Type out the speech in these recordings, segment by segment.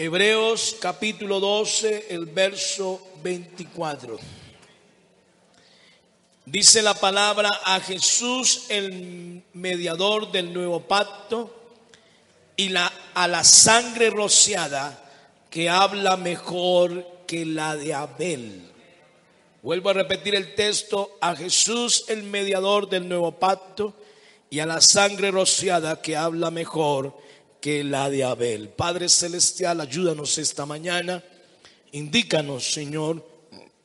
Hebreos capítulo 12, el verso 24. Dice la palabra: a Jesús, el mediador del nuevo pacto, y a la sangre rociada que habla mejor que la de Abel. Vuelvo a repetir el texto: a Jesús, el mediador del nuevo pacto, y a la sangre rociada que habla mejor que la de Abel. Padre celestial, ayúdanos esta mañana. Indícanos, Señor,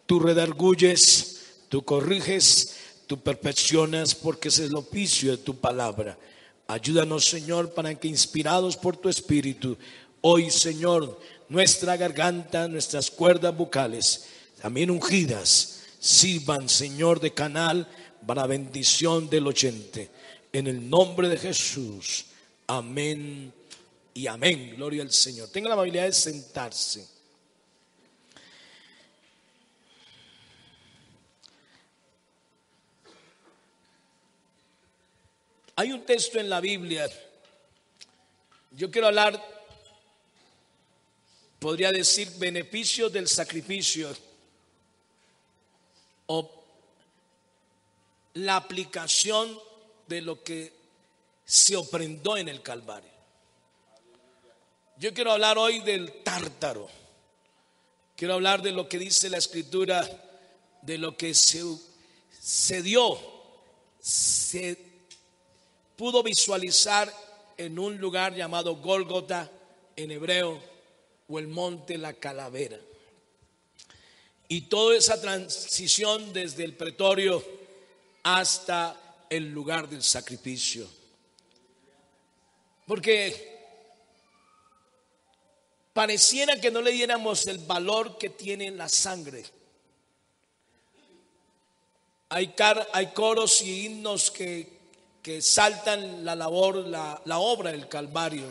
tú redarguyes, tú corriges, tú perfeccionas, porque ese es el oficio de tu palabra. Ayúdanos, Señor, para que, inspirados por tu Espíritu, hoy, Señor, nuestra garganta, nuestras cuerdas vocales, también ungidas, sirvan, Señor, de canal para bendición del oyente. En el nombre de Jesús, amén y amén. Gloria al Señor. Tenga la amabilidad de sentarse. Hay un texto en la Biblia. Yo quiero hablar, podría decir, beneficios del sacrificio, o la aplicación de lo que se ofrendó en el Calvario. Yo quiero hablar hoy del tártaro. Quiero hablar de lo que dice la Escritura, de lo que se dio, se pudo visualizar en un lugar llamado Gólgota en hebreo, o el monte la calavera. Y toda esa transición desde el pretorio hasta el lugar del sacrificio. Porque pareciera que no le diéramos el valor que tiene la sangre. Hay coros y himnos que saltan la labor, la obra del Calvario,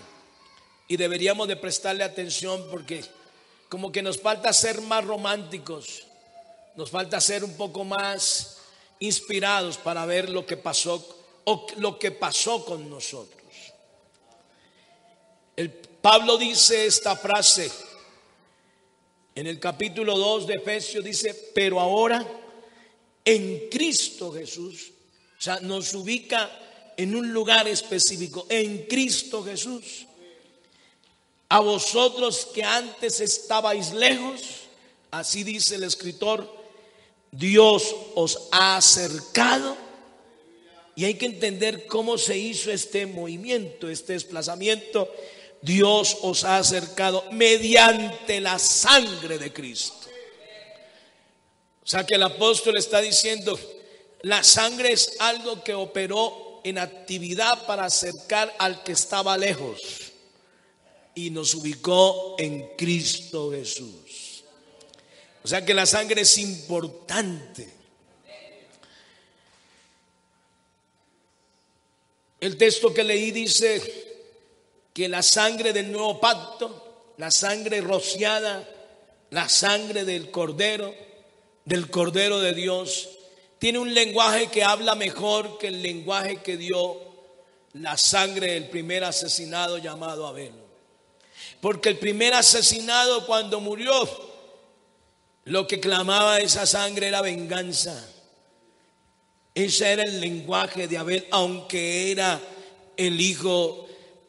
y deberíamos de prestarle atención, porque como que nos falta ser más románticos, nos falta ser un poco más inspirados para ver lo que pasó, o lo que pasó con nosotros. Pablo dice esta frase en el capítulo 2 de Efesios, dice: pero ahora en Cristo Jesús. O sea, nos ubica en un lugar específico, en Cristo Jesús. A vosotros que antes estabais lejos, así dice el escritor, Dios os ha acercado. Y hay que entender cómo se hizo este movimiento, este desplazamiento. Dios os ha acercado mediante la sangre de Cristo. O sea que el apóstol está diciendo: la sangre es algo que operó en actividad para acercar al que estaba lejos, y nos ubicó en Cristo Jesús. O sea que la sangre es importante. El texto que leí dice que la sangre del nuevo pacto, la sangre rociada, la sangre del Cordero de Dios, tiene un lenguaje que habla mejor que el lenguaje que dio la sangre del primer asesinado llamado Abel. Porque el primer asesinado, cuando murió, lo que clamaba esa sangre era venganza. Ese era el lenguaje de Abel, aunque era el hijo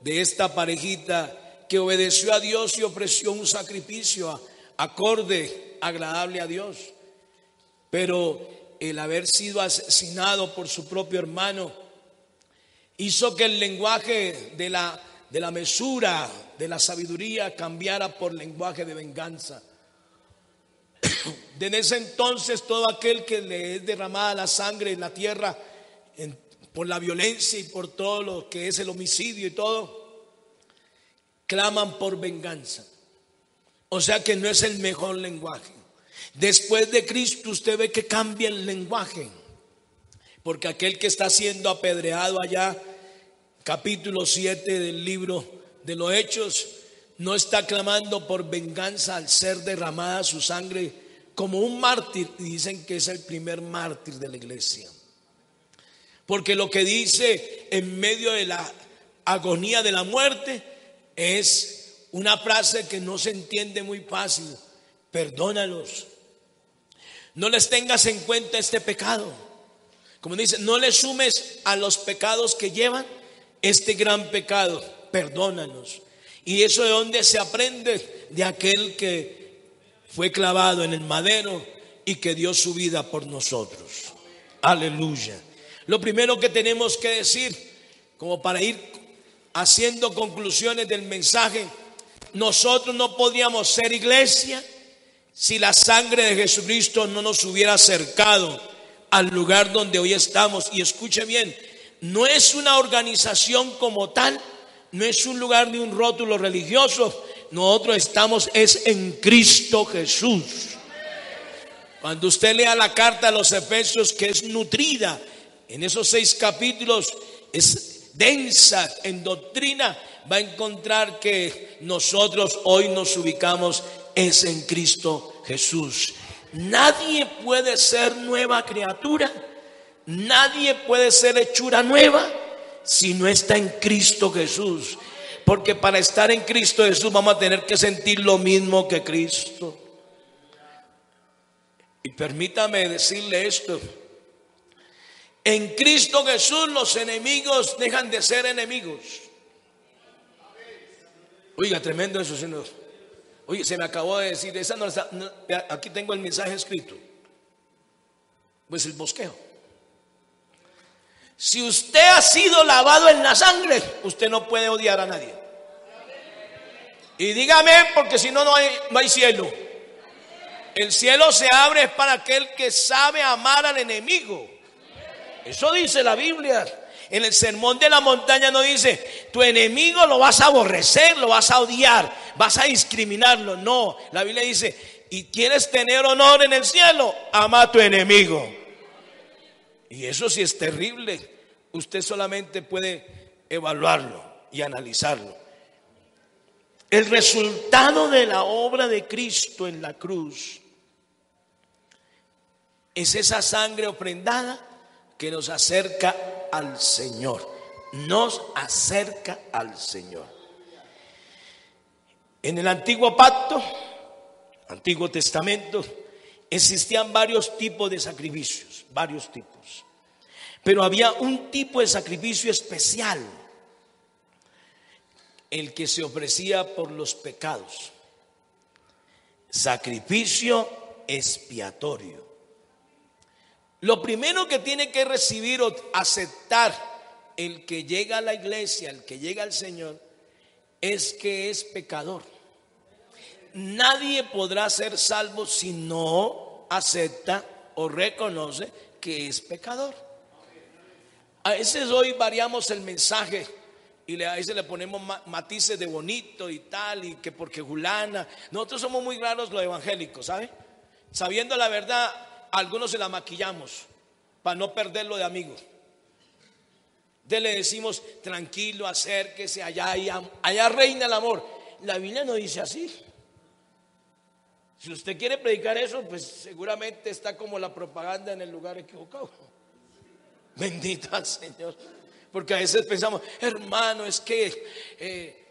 de esta parejita que obedeció a Dios y ofreció un sacrificio acorde, agradable a Dios. Pero el haber sido asesinado por su propio hermano hizo que el lenguaje de la mesura, de la sabiduría, cambiara por lenguaje de venganza. Desde ese entonces, todo aquel que le es derramada la sangre en la tierra, por la violencia y por todo lo que es el homicidio y todo, claman por venganza. O sea que no es el mejor lenguaje. Después de Cristo usted ve que cambia el lenguaje, porque aquel que está siendo apedreado allá, capítulo 7 del libro de los Hechos, no está clamando por venganza al ser derramada su sangre como un mártir, y dicen que es el primer mártir de la iglesia. Porque lo que dice en medio de la agonía de la muerte es Una frase que no se entiende muy fácil: perdónalos. No les tengas en cuenta este pecado. Como dice, no les sumes a los pecados que llevan este gran pecado. Perdónanos. ¿Y eso de dónde se aprende? De aquel que fue clavado en el madero y que dio su vida por nosotros. Aleluya. Lo primero que tenemos que decir, como para ir haciendo conclusiones del mensaje: nosotros no podríamos ser iglesia si la sangre de Jesucristo no nos hubiera acercado al lugar donde hoy estamos. Y escuche bien, no es una organización como tal, no es un lugar de un rótulo religioso. Nosotros estamos en Cristo Jesús. Cuando usted lea la carta a los Efesios, que es nutrida en esos 6 capítulos, es densa en doctrina, va a encontrar que nosotros hoy nos ubicamos en Cristo Jesús. Nadie puede ser nueva criatura, nadie puede ser hechura nueva si no está en Cristo Jesús. Porque para estar en Cristo Jesús vamos a tener que sentir lo mismo que Cristo. Y permítame decirle esto: en Cristo Jesús los enemigos dejan de ser enemigos. Oiga, tremendo eso, Señor. Oye, se me acabó de decir, esa no está, no, aquí tengo el mensaje escrito. Pues el bosquejo. Si usted ha sido lavado en la sangre, usted no puede odiar a nadie. Y dígame, porque si no, no hay cielo. El cielo se abre para aquel que sabe amar al enemigo. Eso dice la Biblia. En el sermón de la montaña no dice: tu enemigo lo vas a aborrecer, lo vas a odiar, vas a discriminarlo. No, la Biblia dice: y quieres tener honor en el cielo, ama a tu enemigo. Y eso sí es terrible. Usted solamente puede evaluarlo y analizarlo. El resultado de la obra de Cristo en la cruz es esa sangre ofrendada que nos acerca al Señor. Nos acerca al Señor. En el antiguo pacto, Antiguo Testamento, existían varios tipos de sacrificios, varios tipos. Pero había un tipo de sacrificio especial, el que se ofrecía por los pecados. Sacrificio expiatorio. Lo primero que tiene que recibir o aceptar el que llega a la iglesia, el que llega al Señor, es que es pecador. Nadie podrá ser salvo si no acepta o reconoce que es pecador. A veces hoy variamos el mensaje y a veces le ponemos matices de bonito y tal, y que porque Julana. Nosotros somos muy raros los evangélicos, ¿sabe? Sabiendo la verdad, a algunos se la maquillamos para no perderlo de amigos. Entonces le decimos: tranquilo, acérquese, allá reina el amor. La Biblia no dice así. Si usted quiere predicar eso, pues seguramente está como la propaganda en el lugar equivocado. Bendito al Señor. Porque a veces pensamos: hermano, es que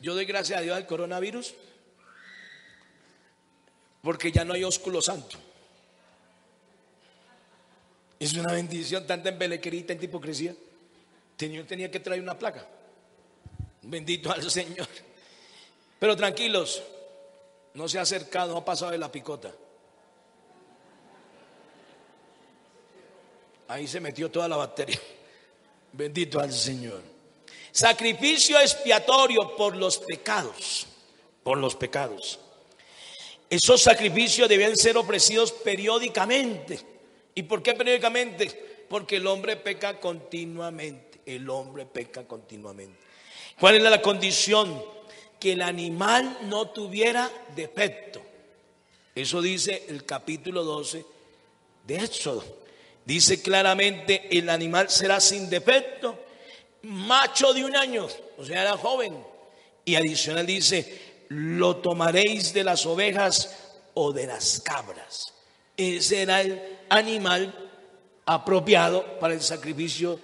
yo doy gracias a Dios al coronavirus, porque ya no hay ósculo santo. Es una bendición, tanta embelequería, tanta hipocresía. Tenía que traer una placa. Bendito al Señor. Pero tranquilos, no se ha acercado, no ha pasado de la picota. Ahí se metió toda la bacteria. Bendito al Señor. Sacrificio expiatorio por los pecados. Por los pecados. Esos sacrificios debían ser ofrecidos periódicamente. ¿Y por qué periódicamente? Porque el hombre peca continuamente. El hombre peca continuamente. ¿Cuál era la condición? Que el animal no tuviera defecto. Eso dice el capítulo 12 de Éxodo. Dice claramente: el animal será sin defecto, macho de 1 año, o sea, era joven. Y adicional dice: lo tomaréis de las ovejas o de las cabras. Ese era el animal apropiado para el sacrificio,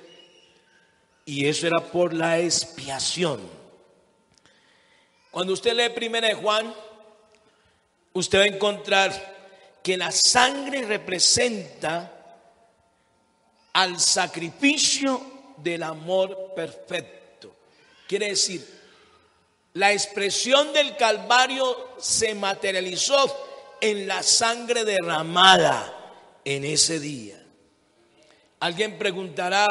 y eso era por la expiación. Cuando usted lee Primera de Juan, usted va a encontrar que la sangre representa al sacrificio del amor perfecto. Quiere decir, la expresión del Calvario se materializó en la sangre derramada en ese día. Alguien preguntará,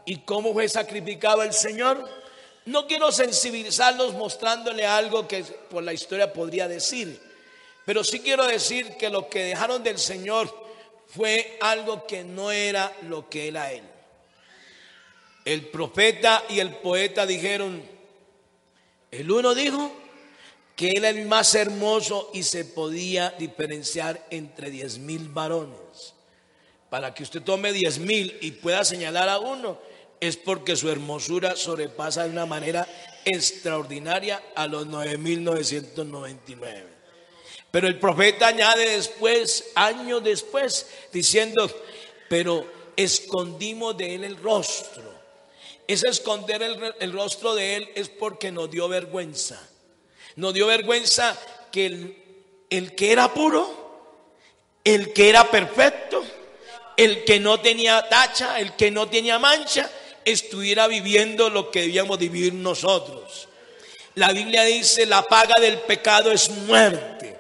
¿y cómo fue sacrificado el Señor? No quiero sensibilizarlos mostrándole algo que por la historia podría decir, pero sí quiero decir que lo que dejaron del Señor fue algo que no era lo que era Él. El profeta y el poeta dijeron, el uno dijo que era el más hermoso y se podía diferenciar entre 10,000 varones. Para que usted tome 10,000 y pueda señalar a uno, es porque su hermosura sobrepasa de una manera extraordinaria a los 9,999. Pero el profeta añade después, años después, diciendo, pero escondimos de él el rostro. Ese esconder el rostro de él es porque nos dio vergüenza. Nos dio vergüenza que el que era puro, el que era perfecto, el que no tenía tacha, el que no tenía mancha, estuviera viviendo lo que debíamos vivir nosotros. La Biblia dice, la paga del pecado es muerte.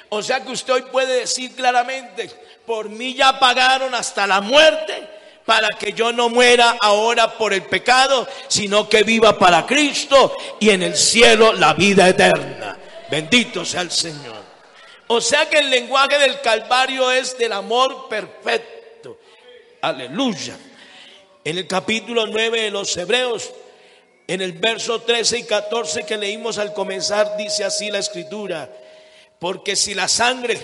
O sea que usted hoy puede decir claramente, por mí ya pagaron hasta la muerte, para que yo no muera ahora por el pecado, sino que viva para Cristo y en el cielo la vida eterna. Bendito sea el Señor. O sea que el lenguaje del Calvario es del amor perfecto. Aleluya. En el capítulo 9 de los Hebreos, en el verso 13 y 14 que leímos al comenzar, dice así la escritura: porque si la sangre,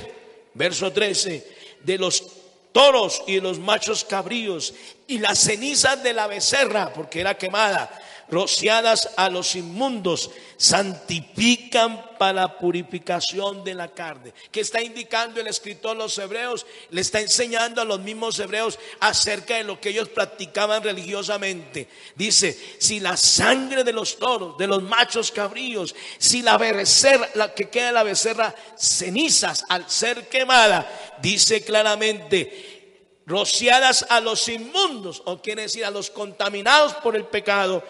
verso 13, de los toros y de los machos cabríos y las cenizas de la becerra, porque era quemada, rociadas a los inmundos, santifican para la purificación de la carne. ¿Qué está indicando el escritor de los Hebreos? Le está enseñando a los mismos hebreos acerca de lo que ellos practicaban religiosamente. Dice, si la sangre de los toros, de los machos cabríos, si la becerra, la que queda de la becerra, cenizas al ser quemada, dice claramente, rociadas a los inmundos, o quiere decir a los contaminados por el pecado,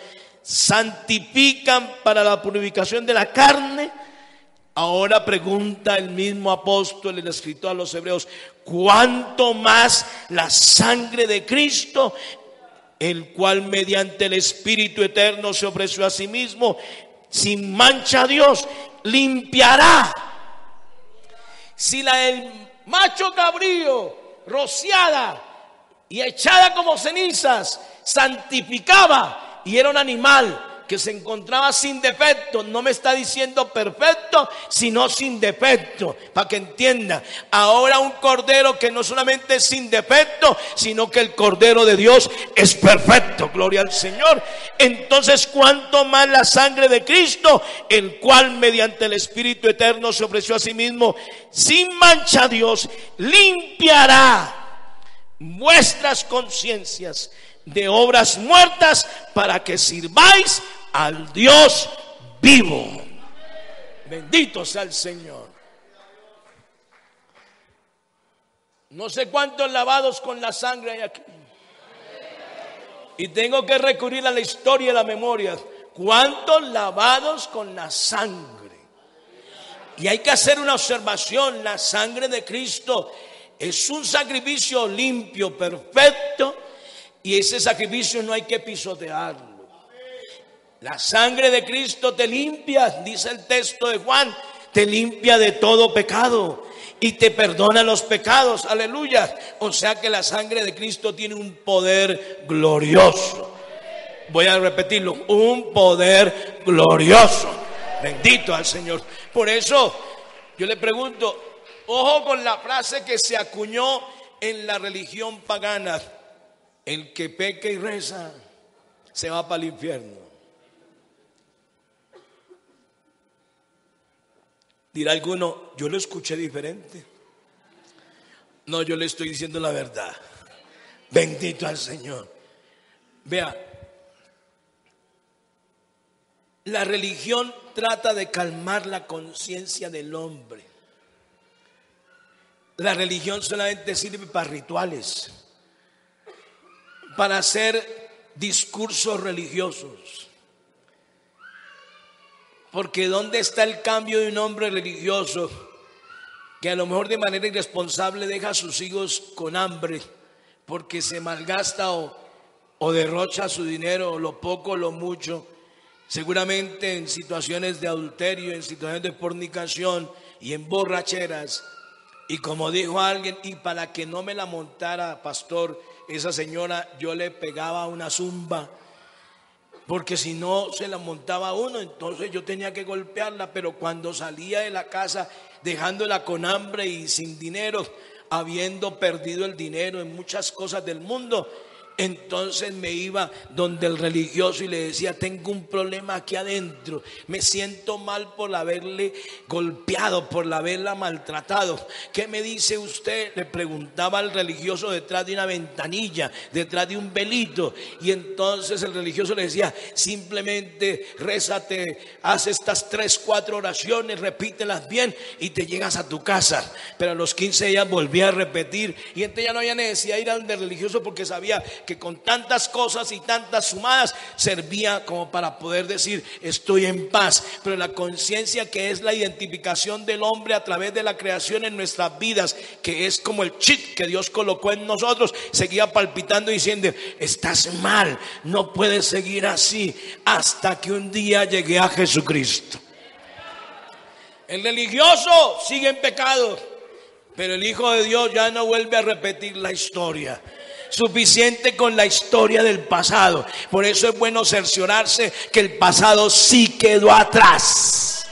santifican para la purificación de la carne. Ahora pregunta el mismo apóstol, el escritor a los Hebreos, ¿cuánto más la sangre de Cristo, el cual mediante el Espíritu eterno se ofreció a sí mismo sin mancha a Dios, limpiará? Si la del macho cabrío rociada y echada como cenizas santificaba y era un animal que se encontraba sin defecto, no me está diciendo perfecto, sino sin defecto, para que entienda. Ahora un cordero que no solamente es sin defecto, sino que el cordero de Dios es perfecto, gloria al Señor. Entonces, ¿cuánto más la sangre de Cristo, el cual mediante el Espíritu eterno se ofreció a sí mismo sin mancha a Dios, limpiará vuestras conciencias de obras muertas para que sirváis al Dios vivo? Bendito sea el Señor. No sé cuántos lavados con la sangre hay aquí, y tengo que recurrir a la historia y la memoria. ¿Cuántos lavados con la sangre? Y hay que hacer una observación. La sangre de Cristo es un sacrificio limpio, perfecto, y ese sacrificio no hay que pisotearlo. La sangre de Cristo te limpia, dice el texto de Juan, te limpia de todo pecado y te perdona los pecados, aleluya. O sea que la sangre de Cristo tiene un poder glorioso. Voy a repetirlo, un poder glorioso. Bendito al Señor. Por eso yo le pregunto, ojo con la frase que se acuñó en la religión pagana: el que peca y reza se va para el infierno. Dirá alguno, yo lo escuché diferente. No, yo le estoy diciendo la verdad. Bendito al Señor. Vea, La religión trata de calmar la conciencia del hombre. La religión solamente sirve para rituales, para hacer discursos religiosos. Porque ¿dónde está el cambio de un hombre religioso que a lo mejor de manera irresponsable deja a sus hijos con hambre porque se malgasta o derrocha su dinero, o lo poco o lo mucho, seguramente en situaciones de adulterio, en situaciones de fornicación y en borracheras? Y como dijo alguien, y para que no me la montara, pastor, esa señora, yo le pegaba una zumba, porque si no se la montaba uno, entonces yo tenía que golpearla. Pero cuando salía de la casa dejándola con hambre y sin dinero, habiendo perdido el dinero en muchas cosas del mundo, entonces me iba donde el religioso y le decía: tengo un problema aquí adentro, me siento mal por haberle golpeado, por haberla maltratado. ¿Qué me dice usted?, le preguntaba al religioso detrás de una ventanilla, detrás de un velito. Y entonces el religioso le decía: simplemente rézate, haz estas 3-4 oraciones, repítelas bien y te llegas a tu casa. Pero a los 15 días volvía a repetir, y entonces ya no había necesidad de ir al religioso, porque sabía que con tantas cosas y tantas sumadas servía como para poder decir: estoy en paz. Pero la conciencia, que es la identificación del hombre a través de la creación en nuestras vidas, que es como el chip que Dios colocó en nosotros, seguía palpitando diciendo: estás mal, no puedes seguir así. Hasta que un día llegué a Jesucristo. El religioso sigue en pecado, pero el Hijo de Dios ya no vuelve a repetir la historia. Suficiente con la historia del pasado. Por eso es bueno cerciorarse que el pasado sí quedó atrás,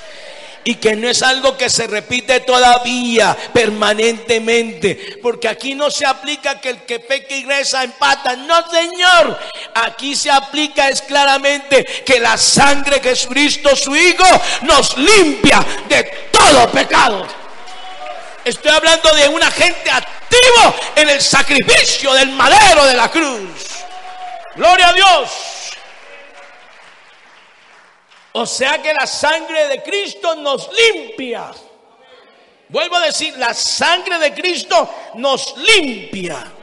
y que no es algo que se repite todavía permanentemente. Porque aquí no se aplica que el que peca y reza empata. No, señor. Aquí se aplica es claramente que la sangre de Jesucristo, su Hijo, nos limpia de todo pecado. Estoy hablando de un agente activo en el sacrificio del madero de la cruz. Gloria a Dios. O sea que la sangre de Cristo nos limpia. Vuelvo a decir, la sangre de Cristo nos limpia.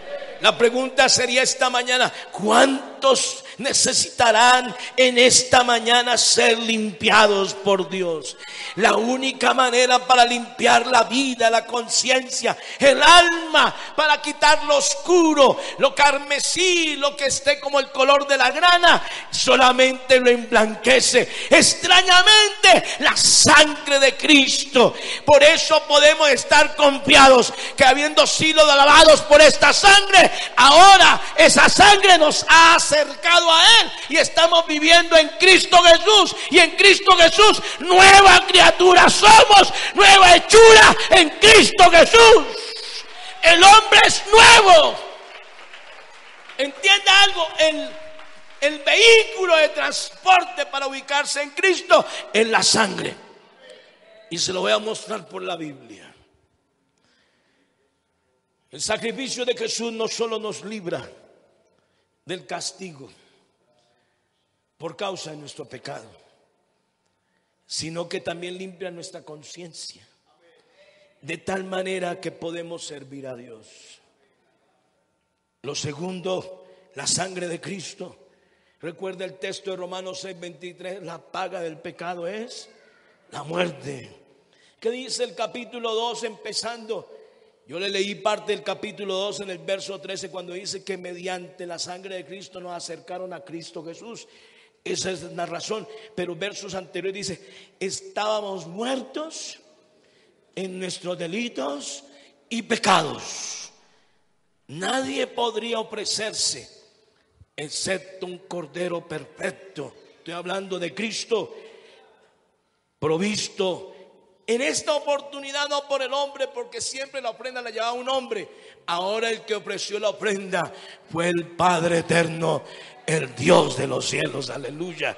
La pregunta sería esta mañana: ¿cuántos necesitarán en esta mañana ser limpiados por Dios? La única manera para limpiar la vida, la conciencia, el alma, para quitar lo oscuro, lo carmesí, lo que esté como el color de la grana, solamente lo emblanquece extrañamente la sangre de Cristo. Por eso podemos estar confiados que, habiendo sido lavados por esta sangre, ahora esa sangre nos ha acercado a Él, y estamos viviendo en Cristo Jesús. Y en Cristo Jesús nueva criatura somos, nueva hechura en Cristo Jesús. El hombre es nuevo. Entienda algo: el vehículo de transporte para ubicarse en Cristo es la sangre. Y se lo voy a mostrar por la Biblia. El sacrificio de Jesús no solo nos libra del castigo por causa de nuestro pecado, sino que también limpia nuestra conciencia, de tal manera que podemos servir a Dios. Lo segundo, la sangre de Cristo. Recuerda el texto de Romanos 6:23: la paga del pecado es la muerte. ¿Qué dice el capítulo 2 empezando? Yo le leí parte del capítulo 2 en el verso 13, cuando dice que mediante la sangre de Cristo nos acercaron a Cristo Jesús. Esa es la razón. Pero versos anteriores dice: estábamos muertos en nuestros delitos y pecados. Nadie podría ofrecerse excepto un cordero perfecto. Estoy hablando de Cristo, provisto en esta oportunidad no por el hombre, porque siempre la ofrenda la llevaba un hombre. Ahora el que ofreció la ofrenda fue el Padre eterno, el Dios de los cielos. Aleluya.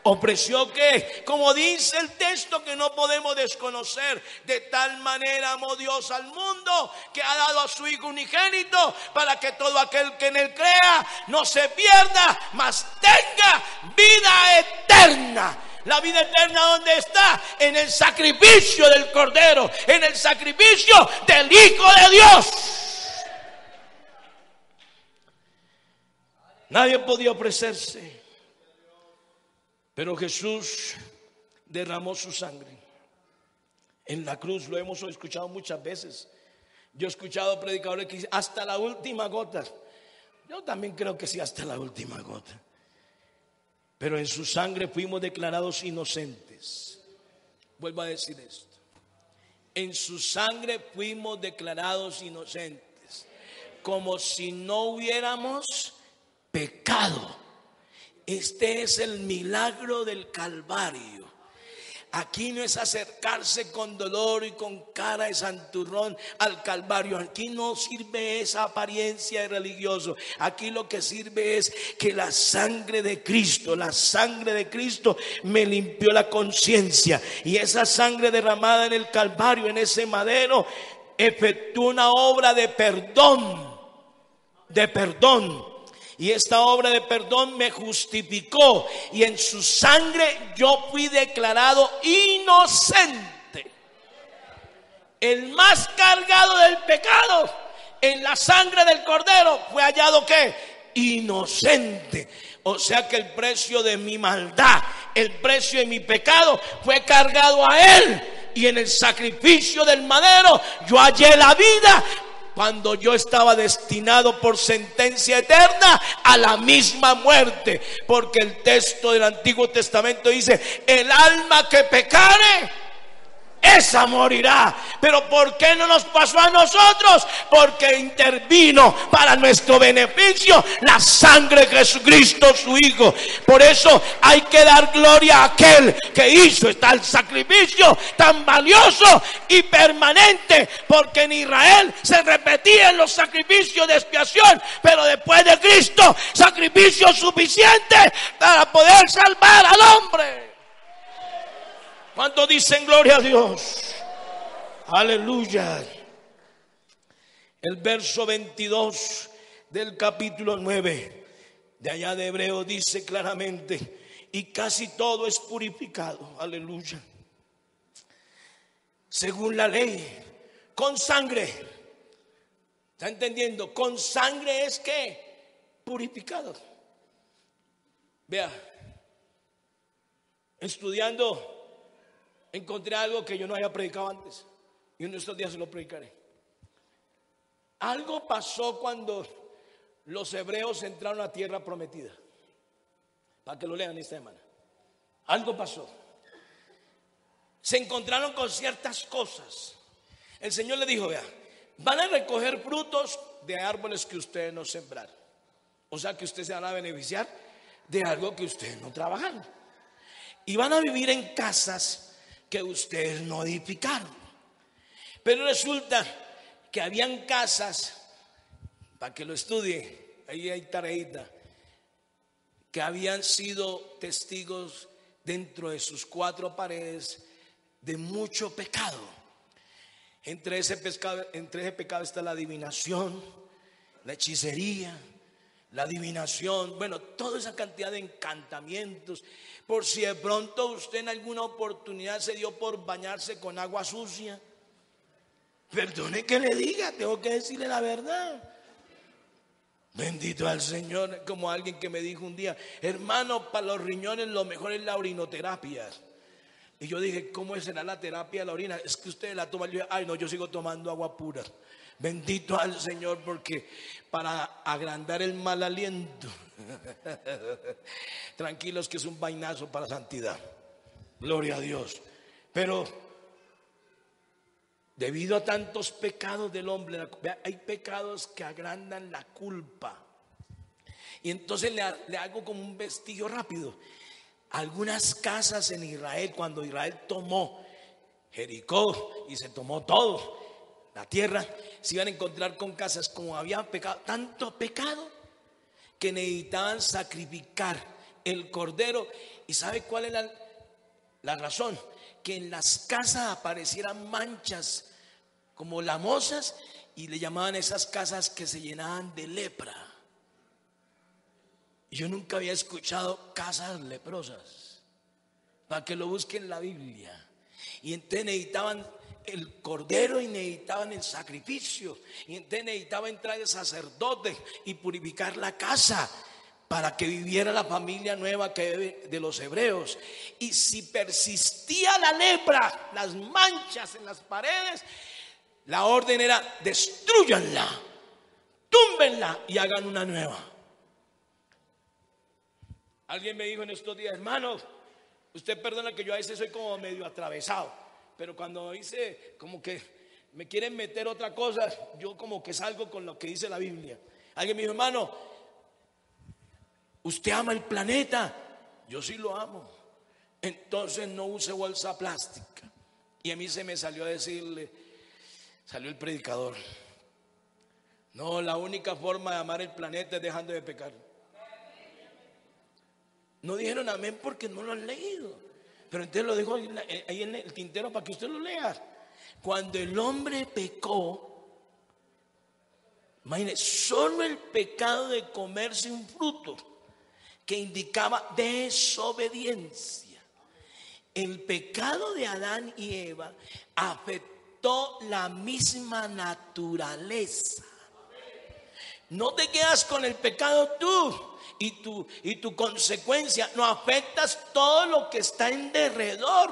Ofreció que, como dice el texto que no podemos desconocer, de tal manera amó Dios al mundo que ha dado a su Hijo unigénito, para que todo aquel que en él crea no se pierda, mas tenga vida eterna. La vida eterna, ¿dónde está? En el sacrificio del Cordero, en el sacrificio del Hijo de Dios. Nadie podía ofrecerse, pero Jesús derramó su sangre en la cruz. Lo hemos escuchado muchas veces. Yo he escuchado predicadores que dicen hasta la última gota. Yo también creo que sí, hasta la última gota. Pero en su sangre fuimos declarados inocentes. Vuelvo a decir esto. En su sangre fuimos declarados inocentes, como si no hubiéramos pecado. Este es el milagro del Calvario. Aquí no es acercarse con dolor y con cara de santurrón al Calvario. Aquí no sirve esa apariencia de religioso. Aquí lo que sirve es que la sangre de Cristo me limpió la conciencia. Y esa sangre derramada en el Calvario, en ese madero, efectuó una obra de perdón. Y esta obra de perdón me justificó, y en su sangre yo fui declarado inocente. El más cargado del pecado, en la sangre del Cordero fue hallado ¿qué? Inocente. O sea que el precio de mi maldad, el precio de mi pecado fue cargado a él, y en el sacrificio del madero yo hallé la vida, cuando yo estaba destinado por sentencia eterna a la misma muerte. Porque el texto del Antiguo Testamento dice: el alma que pecare, esa morirá. Pero ¿por qué no nos pasó a nosotros? Porque intervino para nuestro beneficio la sangre de Jesucristo, su Hijo. Por eso hay que dar gloria a aquel que hizo tal sacrificio tan valioso y permanente. Porque en Israel se repetían los sacrificios de expiación, pero después de Cristo, sacrificio suficiente para poder salvar al hombre. ¿Cuántos dicen gloria a Dios? Aleluya. El verso 22 del capítulo 9 de allá de Hebreos dice claramente: y casi todo es purificado, aleluya, según la ley, con sangre. ¿Está entendiendo? Con sangre es que purificado. Vea, estudiando encontré algo que yo no había predicado antes, y en estos días se lo predicaré. Algo pasó cuando los hebreos entraron a tierra prometida. Para que lo lean esta semana. Algo pasó. Se encontraron con ciertas cosas. El Señor le dijo: vea, van a recoger frutos de árboles que ustedes no sembraron. O sea que ustedes se van a beneficiar de algo que ustedes no trabajaron. Y van a vivir en casas que ustedes no edificaron. Pero resulta que habían casas, para que lo estudie, ahí hay tareita, que habían sido testigos dentro de sus cuatro paredes de mucho pecado. Entre ese pecado está la adivinación, la hechicería, la adivinación, bueno, toda esa cantidad de encantamientos. Por si de pronto usted en alguna oportunidad se dio por bañarse con agua sucia, perdone que le diga, tengo que decirle la verdad. Bendito al Señor. Como alguien que me dijo un día: hermano, para los riñones lo mejor es la orinoterapia. Y yo dije: ¿cómo será la terapia de la orina? Es que usted la toma. Ay no, yo sigo tomando agua pura. Bendito al Señor, porque para agrandar el mal aliento, tranquilos que es un vainazo para santidad. Gloria a Dios. Pero debido a tantos pecados del hombre, hay pecados que agrandan la culpa. Y entonces le hago como un vestigio rápido. Algunas casas en Israel, cuando Israel tomó Jericó y se tomó todo la tierra, se iban a encontrar con casas como había pecado, tanto pecado, que necesitaban sacrificar el cordero. ¿Y sabe cuál era la razón? Que en las casas aparecieran manchas como lamosas, y le llamaban esas casas que se llenaban de lepra. Yo nunca había escuchado casas leprosas. para que lo busquen en la Biblia. Y entonces necesitaban el cordero y necesitaban el sacrificio. Y entonces necesitaba entrar el sacerdote y purificar la casa para que viviera la familia nueva que de los hebreos. Y si persistía la lepra, las manchas en las paredes, la orden era: destrúyanla, túmbenla y hagan una nueva. Alguien me dijo en estos días: hermano, usted perdona que yo a veces soy como medio atravesado, pero cuando dice como que me quieren meter otra cosa, yo como que salgo con lo que dice la Biblia. Alguien me dijo: hermano, ¿usted ama el planeta? Yo sí lo amo. Entonces no use bolsa plástica. Y a mí se me salió a decirle, salió el predicador: no, la única forma de amar el planeta es dejando de pecar. No dijeron amén porque no lo han leído, pero entonces lo dejo ahí en el tintero para que usted lo lea. Cuando el hombre pecó, imagínese, solo el pecado de comerse un fruto que indicaba desobediencia, el pecado de Adán y Eva afectó la misma naturaleza. No te quedas con el pecado tú y tu consecuencia, no afectas todo lo que está en derredor.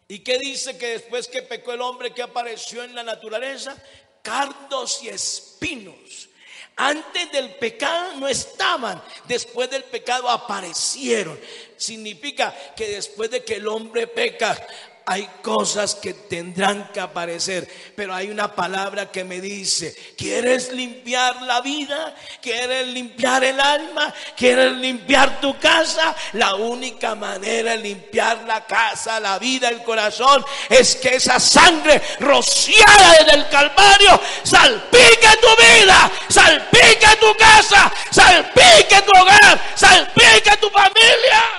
¿Y qué dice? Que después que pecó el hombre, ¿qué apareció en la naturaleza? Cardos y espinos. Antes del pecado no estaban, después del pecado aparecieron. Significa que después de que el hombre peca, hay cosas que tendrán que aparecer. Pero hay una palabra que me dice: ¿quieres limpiar la vida? ¿Quieres limpiar el alma? ¿Quieres limpiar tu casa? La única manera de limpiar la casa, la vida, el corazón, es que esa sangre rociada desde el Calvario salpique tu vida, salpique tu casa, salpique tu hogar, salpique tu familia.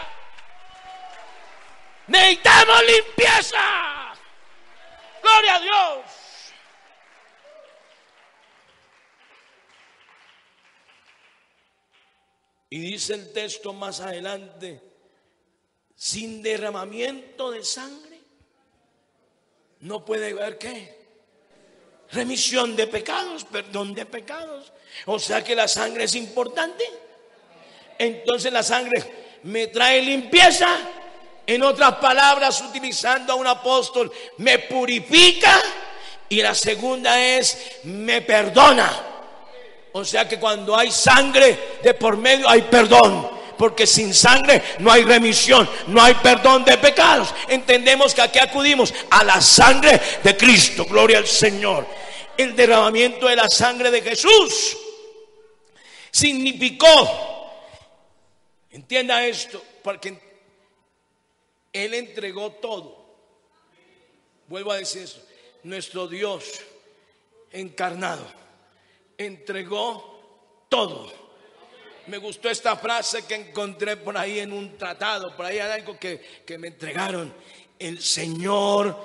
Necesitamos limpieza. Gloria a Dios. Y dice el texto más adelante: sin derramamiento de sangre no puede haber ¿qué? Remisión de pecados, perdón de pecados. O sea que la sangre es importante. Entonces la sangre me trae limpieza. En otras palabras, utilizando a un apóstol, me purifica. Y la segunda es: me perdona. O sea que cuando hay sangre de por medio hay perdón, porque sin sangre no hay remisión, no hay perdón de pecados. Entendemos que aquí acudimos a la sangre de Cristo. Gloria al Señor. El derramamiento de la sangre de Jesús significó, entienda esto, porque Él entregó todo. Vuelvo a decir eso: nuestro Dios encarnado entregó todo. Me gustó esta frase que encontré por ahí en un tratado, por ahí hay algo que me entregaron. El Señor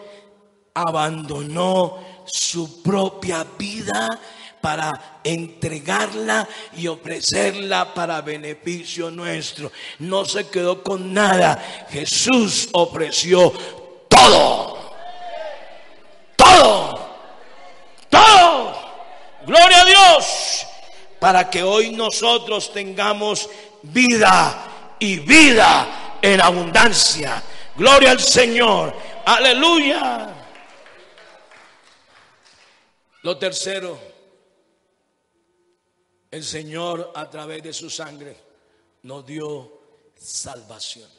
abandonó su propia vida para entregarla y ofrecerla para beneficio nuestro. No se quedó con nada. Jesús ofreció todo. Todo. Todo. Gloria a Dios. Para que hoy nosotros tengamos vida y vida en abundancia. Gloria al Señor. Aleluya. Lo tercero: el Señor a través de su sangre nos dio salvación.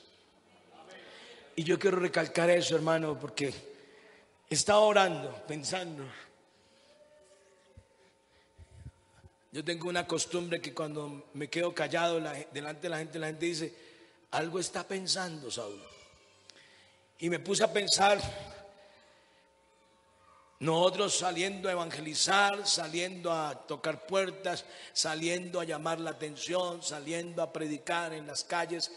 Y yo quiero recalcar eso, hermano, porque estaba orando, pensando. Yo tengo una costumbre que cuando me quedo callado delante de la gente dice: algo está pensando Saúl. Y me puse a pensar, nosotros saliendo a evangelizar, saliendo a tocar puertas, saliendo a llamar la atención, saliendo a predicar en las calles,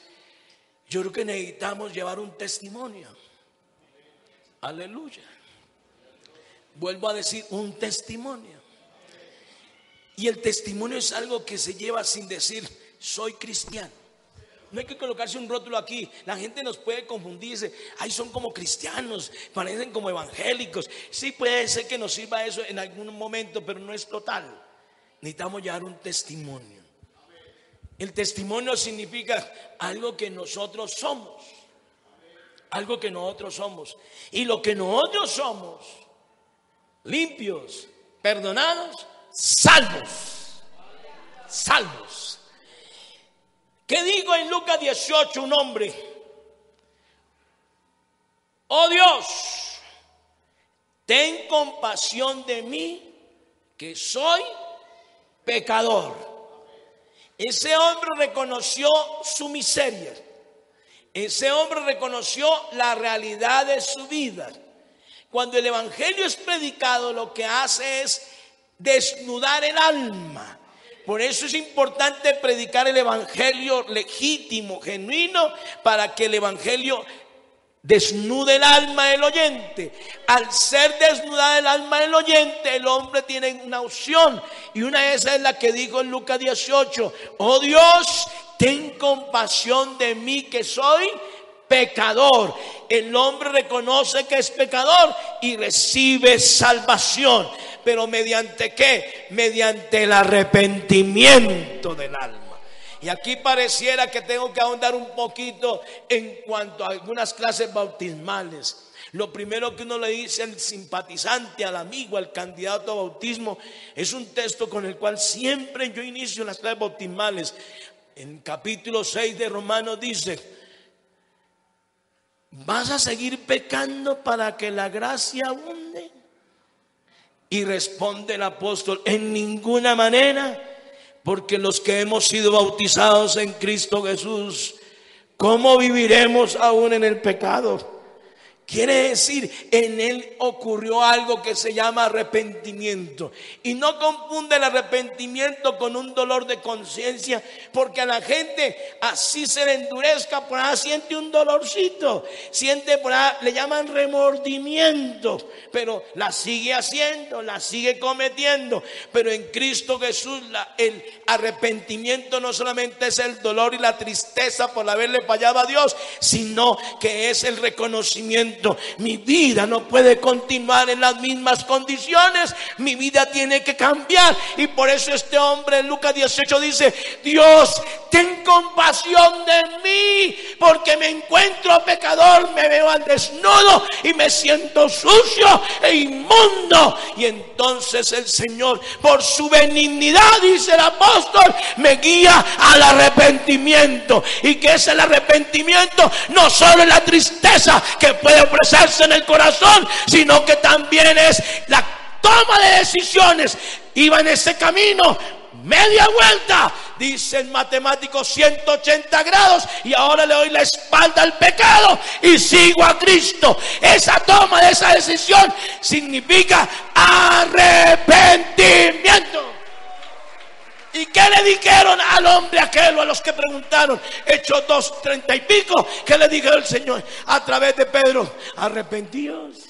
yo creo que necesitamos llevar un testimonio. Aleluya. Vuelvo a decir, un testimonio. Y el testimonio es algo que se lleva sin decir soy cristiano. No hay que colocarse un rótulo aquí. La gente nos puede confundirse. Ay, son como cristianos, parecen como evangélicos. Sí, puede ser que nos sirva eso en algún momento, pero no es total. Necesitamos llevar un testimonio. El testimonio significa algo que nosotros somos. Algo que nosotros somos. Y lo que nosotros somos: limpios, perdonados, salvos. Salvos. ¿Qué digo en Lucas 18? Un hombre: oh Dios, ten compasión de mí, que soy pecador. Ese hombre reconoció su miseria. Ese hombre reconoció la realidad de su vida. Cuando el evangelio es predicado, lo que hace es desnudar el alma. Por eso es importante predicar el evangelio legítimo, genuino, para que el evangelio desnude el alma del oyente. Al ser desnudada el alma del oyente, el hombre tiene una opción, y una de esas es la que dijo en Lucas 18: oh Dios, ten compasión de mí, que soy pecador. El hombre reconoce que es pecador y recibe salvación. ¿Pero mediante qué? Mediante el arrepentimiento del alma. Y aquí pareciera que tengo que ahondar un poquito en cuanto a algunas clases bautismales. Lo primero que uno le dice al simpatizante, al amigo, al candidato a bautismo, es un texto con el cual siempre yo inicio las clases bautismales. En capítulo 6 de Romanos dice: ¿vas a seguir pecando para que la gracia abunde? Y responde el apóstol: en ninguna manera, porque los que hemos sido bautizados en Cristo Jesús, ¿cómo viviremos aún en el pecado? Quiere decir, en él ocurrió algo que se llama arrepentimiento. Y no confunde el arrepentimiento con un dolor de conciencia, porque a la gente así se le endurezca, por ahí siente un dolorcito, siente por ahí, le llaman remordimiento, pero la sigue haciendo, la sigue cometiendo. Pero en Cristo Jesús el arrepentimiento no solamente es el dolor y la tristeza por haberle fallado a Dios, sino que es el reconocimiento: mi vida no puede continuar en las mismas condiciones, mi vida tiene que cambiar. Y por eso este hombre en Lucas 18 dice: Dios, ten compasión de mí, porque me encuentro pecador, me veo al desnudo y me siento sucio e inmundo. Y entonces el Señor, por su benignidad, dice el apóstol, me guía al arrepentimiento. ¿Y qué es el arrepentimiento? No solo es la tristeza que puede ofrecerse en el corazón, sino que también es la toma de decisiones. Iba en ese camino, media vuelta, dicen matemáticos, 180 grados, y ahora le doy la espalda al pecado y sigo a Cristo. Esa toma de esa decisión significa arrepentimiento. ¿Y qué le dijeron al hombre aquel, o a los que preguntaron? Hechos 2:30 y pico. ¿Qué le dijo el Señor a través de Pedro? Arrepentíos.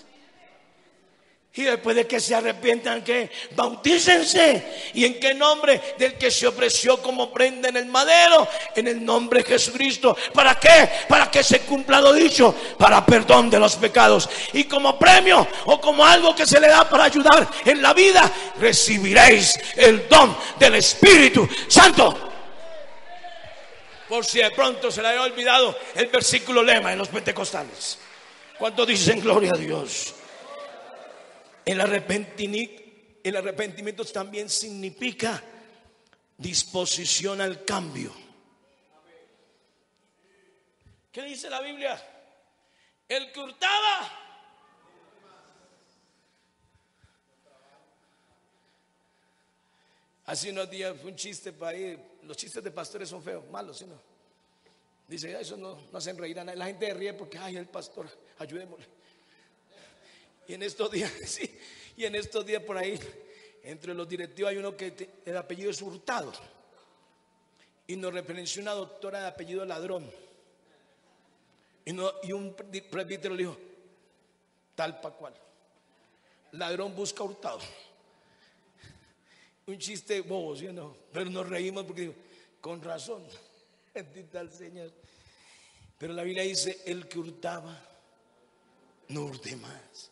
Y después de que se arrepientan, ¿qué? Bautícense. ¿Y en qué nombre? Del que se ofreció como prenda en el madero, en el nombre de Jesucristo. ¿Para qué? Para que se cumpla lo dicho, para perdón de los pecados. Y como premio, o como algo que se le da para ayudar en la vida, recibiréis el don del Espíritu Santo. Por si de pronto se le había olvidado el versículo lema en los pentecostales. ¿Cuántos dicen gloria a Dios? El arrepentimiento también significa disposición al cambio. ¿Qué dice la Biblia? El que hurtaba, hace unos días fue un chiste para ahí. Los chistes de pastores son feos, malos, ¿sí no? Dice: eso no hacen reír a nadie. La gente ríe porque, ay, el pastor, ayudémosle. Y en estos días, sí, y en estos días por ahí, entre los directivos hay uno que el apellido es Hurtado, y nos referenció una doctora de apellido Ladrón, y un presbítero le dijo: tal pa' cual, ladrón busca hurtado. Un chiste bobo, ¿sí o no? Pero nos reímos porque digo: con razón, Bendito al Señor. Pero la Biblia dice: el que hurtaba, no hurte más.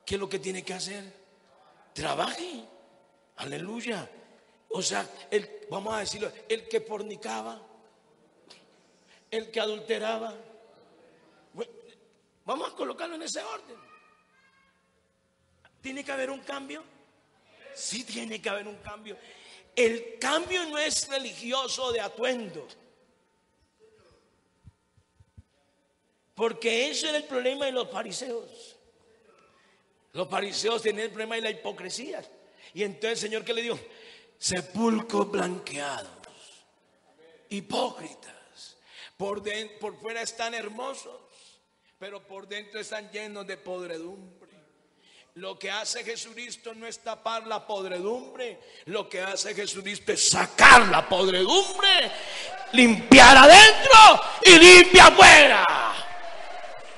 ¿Qué es lo que tiene que hacer? Trabaje. Aleluya. O sea, vamos a decirlo, el que fornicaba, el que adulteraba. Vamos a colocarlo en ese orden. ¿Tiene que haber un cambio? Sí, tiene que haber un cambio. El cambio no es religioso de atuendo, porque ese era el problema de los fariseos. Los fariseos tenían el problema de la hipocresía. Y entonces el Señor, ¿qué le dijo? Sepulcros blanqueados, hipócritas. Por fuera están hermosos, pero por dentro están llenos de podredumbre. Lo que hace Jesucristo no es tapar la podredumbre. Lo que hace Jesucristo es sacar la podredumbre, limpiar adentro y limpia afuera.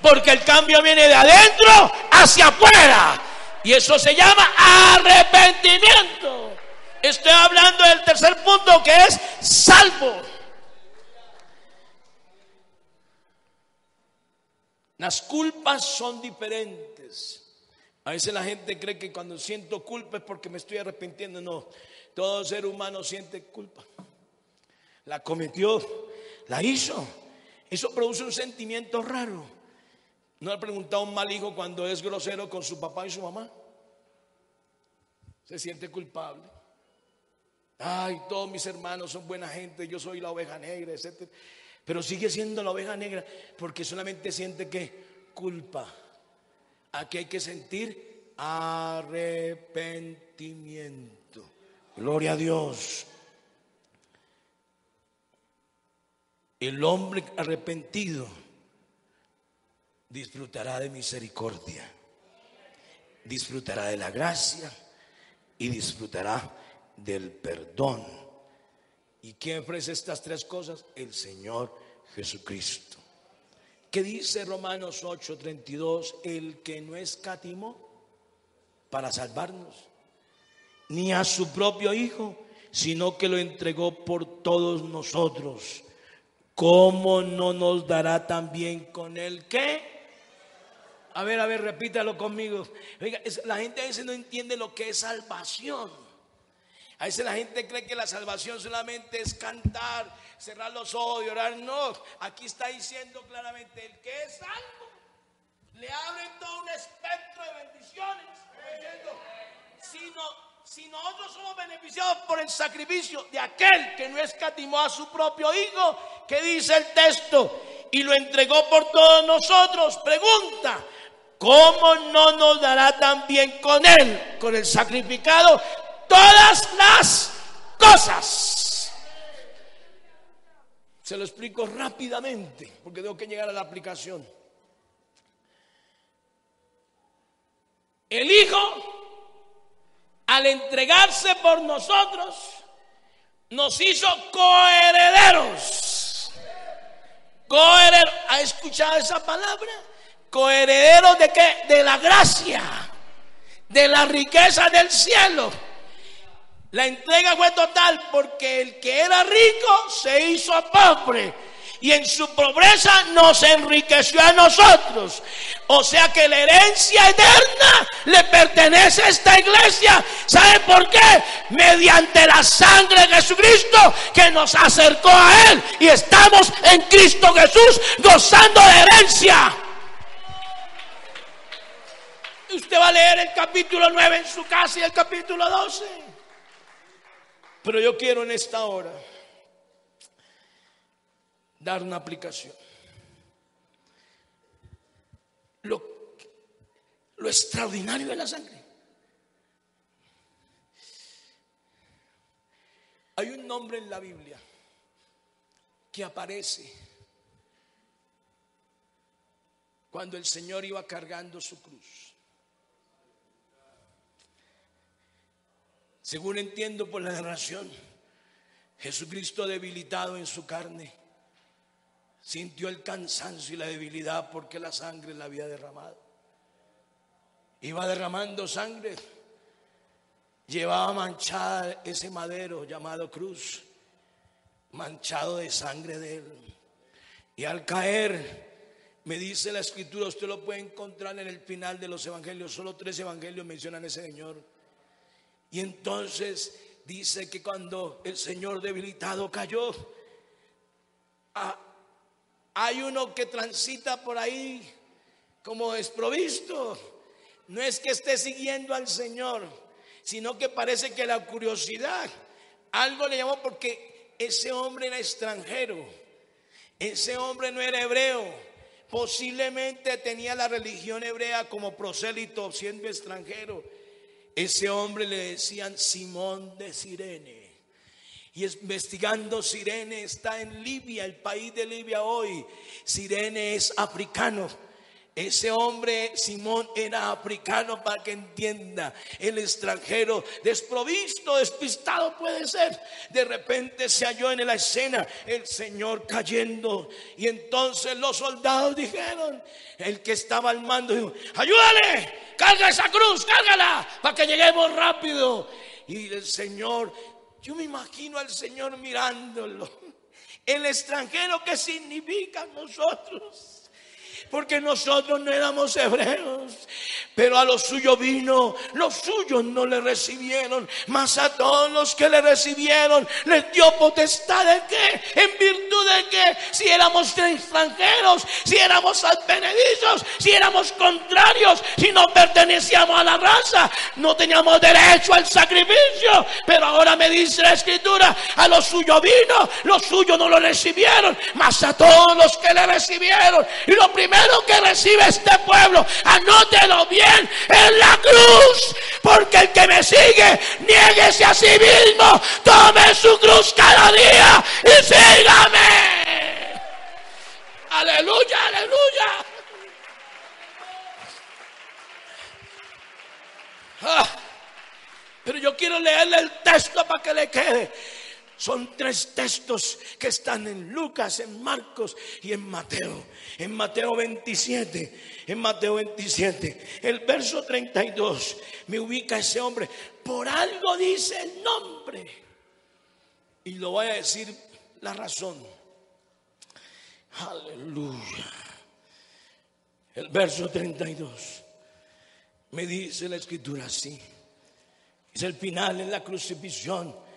Porque el cambio viene de adentro hacia afuera. Y eso se llama arrepentimiento. Estoy hablando del tercer punto, que es salvo. Las culpas son diferentes. A veces la gente cree que cuando siento culpa es porque me estoy arrepintiendo. No, todo ser humano siente culpa. La cometió, la hizo. Eso produce un sentimiento raro. ¿No ha preguntado un mal hijo cuando es grosero con su papá y su mamá? Se siente culpable. Ay, todos mis hermanos son buena gente, yo soy la oveja negra, etc. Pero sigue siendo la oveja negra porque solamente siente que culpa. Aquí hay que sentir arrepentimiento. Gloria a Dios. El hombre arrepentido disfrutará de misericordia, disfrutará de la gracia y disfrutará del perdón. ¿Y quién ofrece estas tres cosas? El Señor Jesucristo. ¿Qué dice Romanos 8:32? El que no escatimó para salvarnos, ni a su propio Hijo, sino que lo entregó por todos nosotros, ¿cómo no nos dará también con él qué? A ver, repítalo conmigo. Oiga, la gente a veces no entiende lo que es salvación. A veces la gente cree que la salvación solamente es cantar, cerrar los ojos y orar. No, aquí está diciendo claramente: el que es salvo le abre todo un espectro de bendiciones. Si nosotros somos beneficiados por el sacrificio de aquel que no escatimó a su propio Hijo, ¿qué dice el texto? Y lo entregó por todos nosotros. Pregunta: ¿cómo no nos dará también con él, con el sacrificado, todas las cosas? Se lo explico rápidamente porque tengo que llegar a la aplicación. El Hijo, al entregarse por nosotros, nos hizo coherederos. ¿Ha escuchado esa palabra? Coherederos ¿de qué? De la gracia, de la riqueza del cielo. La entrega fue total porque el que era rico se hizo pobre y en su pobreza nos enriqueció a nosotros. O sea que la herencia eterna le pertenece a esta iglesia. ¿Sabe por qué? Mediante la sangre de Jesucristo que nos acercó a Él, y estamos en Cristo Jesús gozando de herencia. Usted va a leer el capítulo 9 en su casa y el capítulo 12. Pero yo quiero en esta hora dar una aplicación. Lo extraordinario de la sangre. Hay un nombre en la Biblia que aparece cuando el Señor iba cargando su cruz. Según entiendo por la narración, Jesucristo, debilitado en su carne, sintió el cansancio y la debilidad porque la sangre la había derramado. Iba derramando sangre, llevaba manchada ese madero llamado cruz, manchado de sangre de él. Y al caer, me dice la escritura, usted lo puede encontrar en el final de los evangelios, solo 3 evangelios mencionan a ese señor. Y entonces dice que cuando el Señor debilitado cayó, hay uno que transita por ahí como desprovisto. No es que esté siguiendo al Señor, sino que parece que la curiosidad algo le llamó, porque ese hombre era extranjero, ese hombre no era hebreo, posiblemente tenía la religión hebrea como prosélito siendo extranjero. Ese hombre le decían Simón de Cirene. Y investigando, Cirene está en Libia, el país de Libia hoy. Cirene es africano. Ese hombre, Simón, era africano, para que entienda. El extranjero, desprovisto, despistado puede ser. De repente se halló en la escena el Señor cayendo. Y entonces los soldados dijeron, el que estaba al mando dijo: ayúdale, carga esa cruz, cárgala, para que lleguemos rápido. Y el Señor, yo me imagino al Señor mirándolo. El extranjero, ¿qué significa nosotros? Porque nosotros no éramos hebreos, pero a los suyos vino, los suyos no le recibieron, mas a todos los que le recibieron les dio potestad. ¿De qué? En virtud de que si éramos extranjeros, si éramos advenedizos, si éramos contrarios, si no pertenecíamos a la raza, no teníamos derecho al sacrificio. Pero ahora me dice la escritura, a los suyos vino, los suyos no lo recibieron, mas a todos los que le recibieron. Y lo primero que recibe este pueblo, anótelo bien, es la cruz. Porque el que me sigue, niéguese a sí mismo, tome su cruz cada día y sígame. Aleluya, aleluya. Pero yo quiero leerle el texto para que le quede. Son 3 textos que están en Lucas, en Marcos y en Mateo. En Mateo 27, el verso 32, me ubica ese hombre. Por algo dice el nombre. Y lo voy a decir la razón. Aleluya. El verso 32, me dice la escritura así. Es el final, es la crucifixión.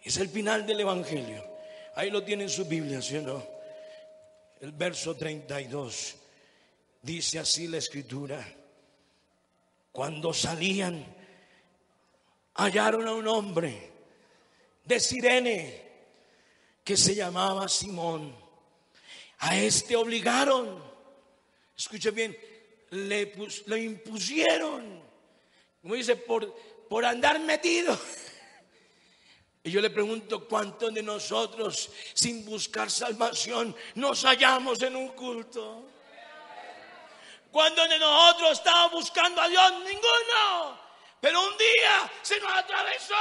Es el final del evangelio. Ahí lo tienen en su Biblia, ¿sí o no? El verso 32 dice así la escritura: cuando salían, hallaron a un hombre de Cirene que se llamaba Simón. A este obligaron, escuche bien, le impusieron, como dice, por andar metido. Y yo le pregunto, ¿cuántos de nosotros sin buscar salvación nos hallamos en un culto? ¿Cuántos de nosotros estábamos buscando a Dios? Ninguno. Pero un día se nos atravesó.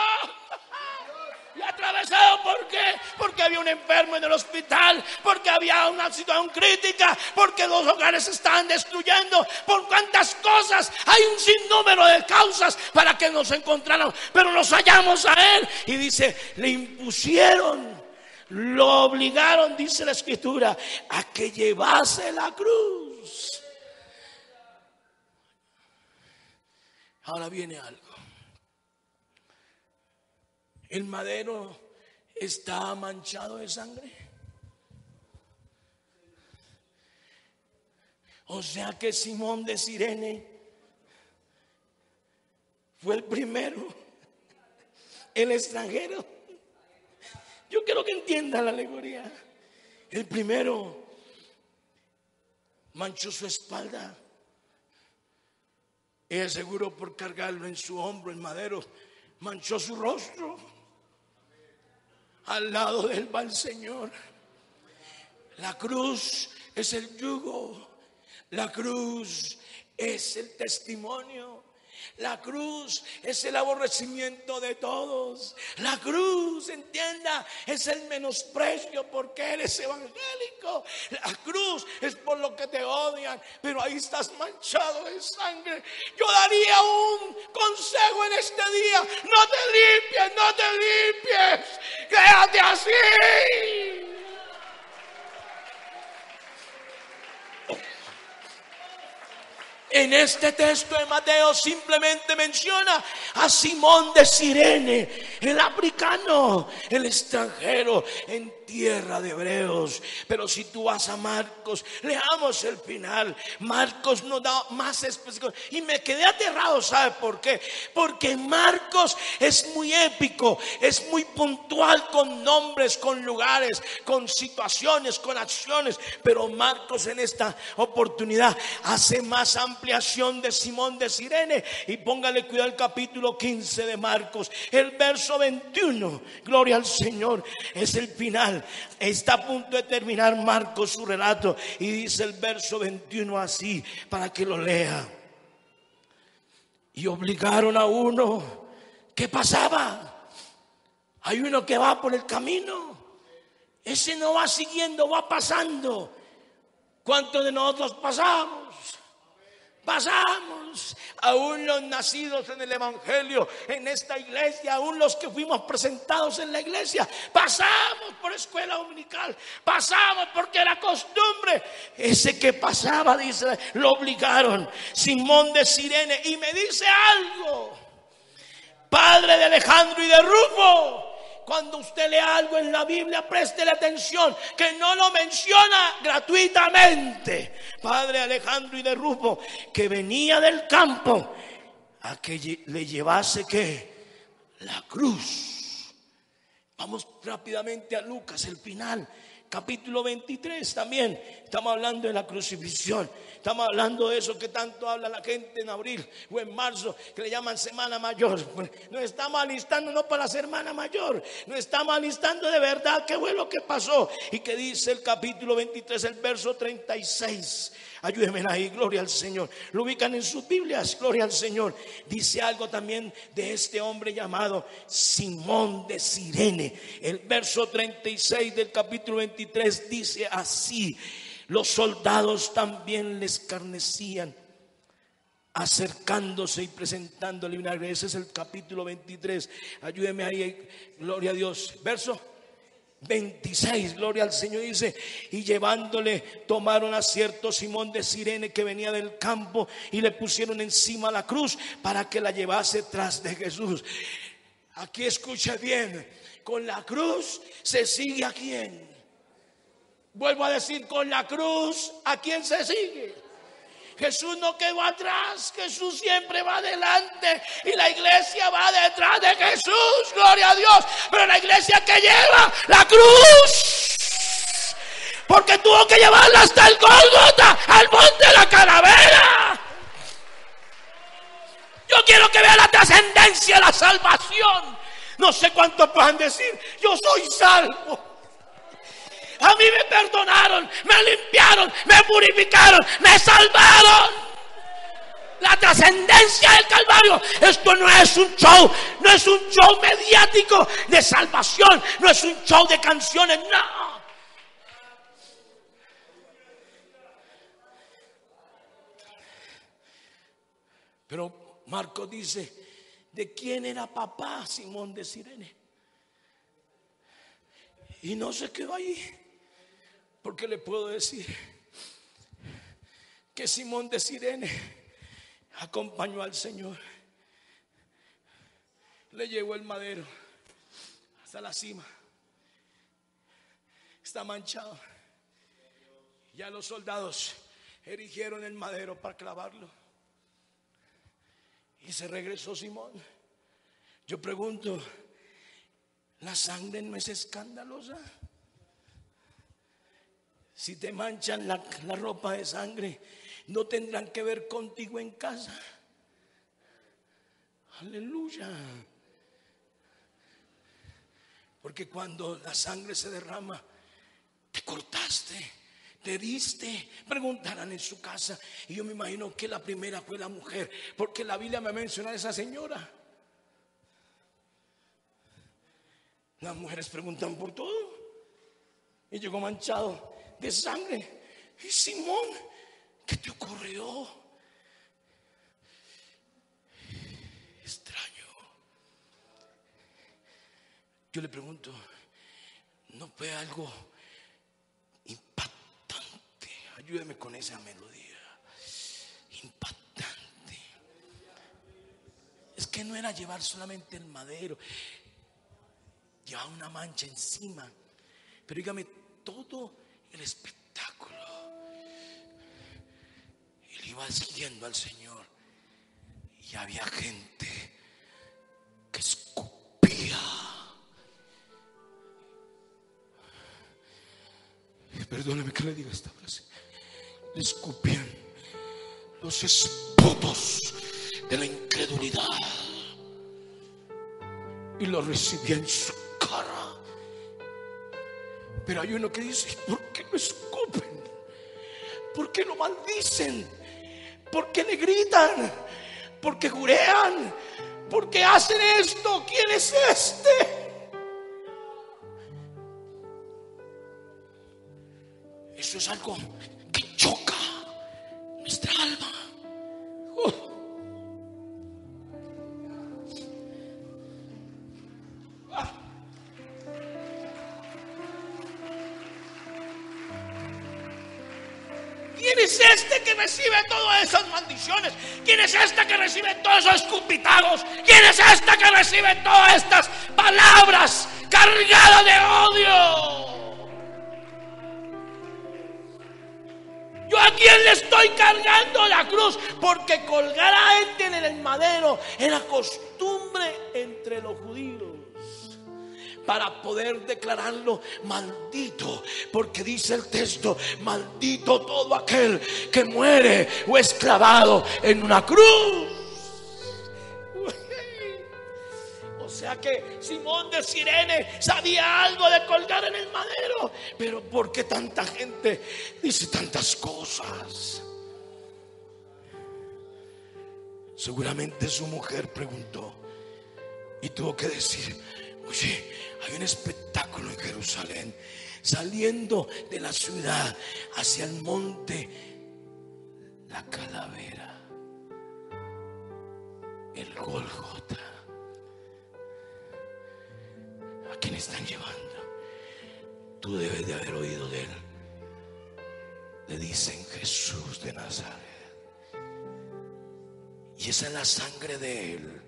¿Y atravesado por qué? Porque había un enfermo en el hospital, porque había una situación crítica, porque los hogares se estaban destruyendo. Por cuántas cosas, hay un sinnúmero de causas para que nos encontráramos, pero nos hallamos a él. Y dice, le impusieron, lo obligaron, dice la escritura, a que llevase la cruz. Ahora viene algo. El madero está manchado de sangre. O sea que Simón de Cirene fue el primero, el extranjero. Yo quiero que entiendan la alegoría. El primero manchó su espalda. Ella seguro por cargarlo en su hombro, el madero, manchó su rostro. Al lado de él va el Señor. La cruz es el yugo. La cruz es el testimonio. La cruz es el aborrecimiento de todos. La cruz, entienda, es el menosprecio porque eres evangélico. La cruz es por lo que te odian, pero ahí estás manchado de sangre. Yo daría un consejo en este día: no te limpies, no te limpies. quédate así. En este texto de Mateo simplemente menciona a Simón de Cirene, el africano, el extranjero en tierra de hebreos. Pero si tú vas a Marcos, leamos el final. Marcos nos da más específico y me quedé aterrado. ¿Sabe por qué? Porque Marcos es muy épico, es muy puntual con nombres, con lugares, con situaciones, con acciones. Pero Marcos en esta oportunidad hace más ampliación de Simón de Cirene. Y póngale cuidado al capítulo 15 de Marcos, el verso 21. Gloria al Señor, es el final. Está a punto de terminar Marcos su relato y dice el verso 21 así, para que lo lea. Y obligaron a uno. ¿Qué pasaba? Hay uno que va por el camino, ese no va siguiendo, va pasando. ¿Cuántos de nosotros pasamos? Pasamos, aún los nacidos en el evangelio, en esta iglesia, aún los que fuimos presentados en la iglesia, pasamos por escuela dominical, pasamos porque era costumbre. Ese que pasaba, dice, lo obligaron, Simón de Cirene. Y me dice algo, padre de Alejandro y de Rufo. Cuando usted lea algo en la Biblia, préstele atención, que no lo menciona gratuitamente. Padre Alejandro y de Rufo, que venía del campo a que le llevase ¿qué? La cruz. Vamos rápidamente a Lucas, el final, capítulo 23 también. Estamos hablando de la crucifixión. Estamos hablando de eso que tanto habla la gente en abril o en marzo, que le llaman Semana Mayor. Nos estamos alistando no para la Semana Mayor, nos estamos alistando de verdad qué fue lo que pasó. Y que dice el capítulo 23, el verso 36. Ayúdenme ahí, gloria al Señor. Lo ubican en sus Biblias, gloria al Señor. Dice algo también de este hombre llamado Simón de Cirene. El verso 36 del capítulo 23 dice así: los soldados también le escarnecían, acercándose y presentándole vinagre. Ese es el capítulo 23. Ayúdeme ahí, gloria a Dios. Verso 26, gloria al Señor. Dice: y llevándole, tomaron a cierto Simón de Cirene que venía del campo y le pusieron encima la cruz para que la llevase tras de Jesús. Aquí escuche bien, con la cruz se sigue a quién. Vuelvo a decir, con la cruz, ¿a quién se sigue? Jesús no quedó atrás, Jesús siempre va adelante y la iglesia va detrás de Jesús, gloria a Dios. Pero la iglesia que lleva la cruz, porque tuvo que llevarla hasta el Gólgota, al monte de la calavera. Yo quiero que vea la trascendencia de la salvación. No sé cuántos puedan decir: yo soy salvo. A mí me perdonaron, me limpiaron, me purificaron, me salvaron. La trascendencia del Calvario. Esto no es un show, no es un show mediático de salvación, no es un show de canciones, no. Pero Marcos dice: ¿de quién era papá Simón de Cirene? Y no se quedó ahí. Porque le puedo decir que Simón de Cirene acompañó al Señor, le llevó el madero hasta la cima. Está manchado. Ya los soldados erigieron el madero para clavarlo y se regresó Simón. Yo pregunto, ¿la sangre no es escandalosa? Si te manchan la ropa de sangre, ¿no tendrán que ver contigo en casa? Aleluya. Porque cuando la sangre se derrama, te cortaste, te diste. Preguntarán en su casa. Y yo me imagino que la primera fue la mujer, porque la Biblia me menciona a esa señora. Las mujeres preguntan por todo. Y llegó manchado de sangre. Y Simón, ¿qué te ocurrió? Extraño. Yo le pregunto, ¿No fue algo impactante? Ayúdeme con esa melodía. Impactante. Es que no era llevar solamente el madero, llevaba una mancha encima. Pero dígame, todo el espectáculo. Él iba siguiendo al Señor y había gente que escupía. Perdóneme que le diga esta frase. Le escupían los esputos de la incredulidad y lo recibía en su cara. Pero hay uno que dice: ¿por qué lo escupen? ¿Por qué lo maldicen? ¿Por qué le gritan? ¿Por qué jurean? ¿Por qué hacen esto? ¿Quién es este? Eso es algo que choca nuestra alma. ¿Quién es este que recibe todas esas maldiciones? ¿Quién es este que recibe todos esos escupitagos? ¿Quién es este que recibe todas estas palabras cargadas de odio? ¿Yo a quién le estoy cargando la cruz? Porque colgar a este en el madero era costumbre entre los judíos, para poder declararlo maldito, porque dice el texto: maldito todo aquel que muere o es clavado en una cruz. O sea que Simón de Cirene sabía algo de colgar en el madero. Pero ¿por qué tanta gente dice tantas cosas? Seguramente su mujer preguntó y tuvo que decir: oye, hay un espectáculo en Jerusalén, saliendo de la ciudad hacia el monte La Calavera, el Gólgota. ¿A quién están llevando? Tú debes de haber oído de él. Le dicen Jesús de Nazaret. Y esa es la sangre de él.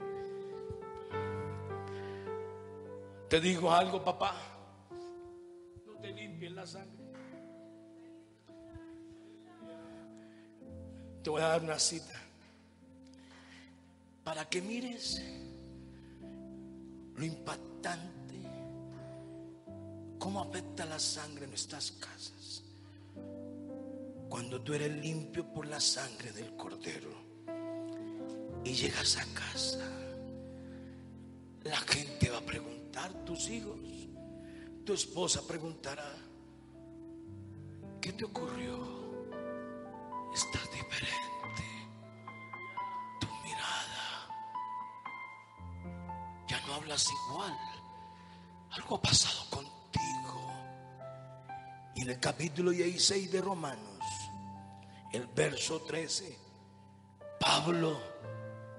Te digo algo, papá: no te limpies la sangre. Te voy a dar una cita para que mires lo impactante, cómo afecta la sangre en nuestras casas. Cuando tú eres limpio por la sangre del Cordero y llegas a casa, la gente va a preguntar, tus hijos, tu esposa preguntará: ¿qué te ocurrió? Estás diferente. Tu mirada, ya no hablas igual. Algo ha pasado contigo. Y en el capítulo 16 de Romanos, el verso 13, Pablo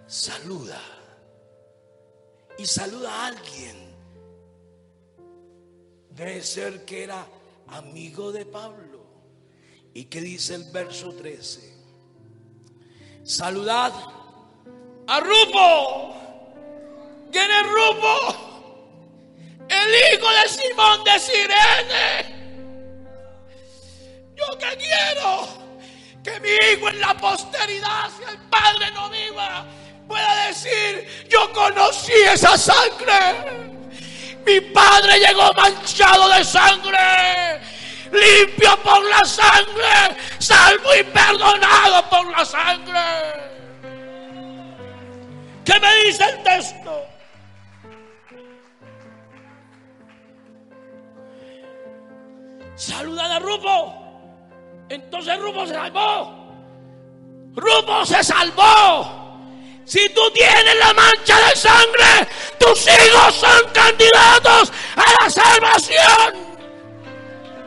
saluda. Y saluda a alguien. Debe ser que era amigo de Pablo. ¿Y qué dice el verso 13? Saludad a Rufo. ¿Quién es Rufo? El hijo de Simón de Cirene. Yo que quiero que mi hijo en la posteridad, si el padre no viva, pueda decir: yo conocí esa sangre. Mi padre llegó manchado de sangre, limpio por la sangre, salvo y perdonado por la sangre. ¿Qué me dice el texto? Saludan a Rufo. Entonces Rufo se salvó. Rufo se salvó. Si tú tienes la mancha de sangre, tus hijos son candidatos a la salvación.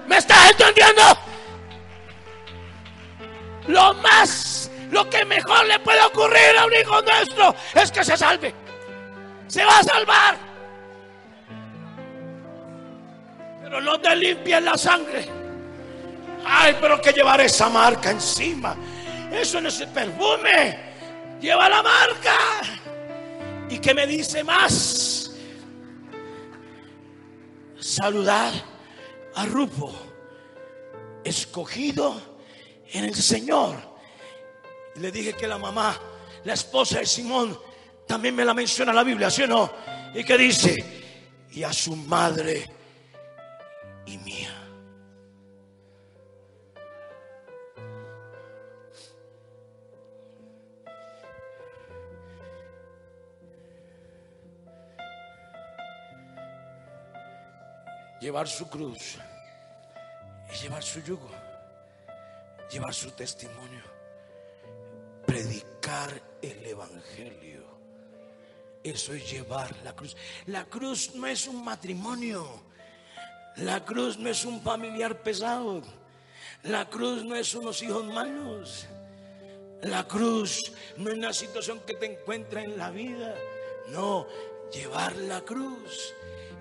¿Me estás entendiendo? Lo que mejor le puede ocurrir a un hijo nuestro es que se salve. Se va a salvar. Pero no te limpies la sangre. Ay, pero que llevar esa marca encima. Eso no es el perfume. Lleva la marca. ¿Y qué me dice más? Saludar a Rufo, escogido en el Señor. Y le dije que la mamá, la esposa de Simón, también me la menciona la Biblia, ¿sí o no? Y que dice, y a su madre y mía. Llevar su cruz es llevar su yugo, llevar su testimonio, predicar el evangelio. Eso es llevar la cruz. La cruz no es un matrimonio. La cruz no es un familiar pesado. La cruz no es unos hijos malos. La cruz no es una situación que te encuentra en la vida. No, llevar la cruz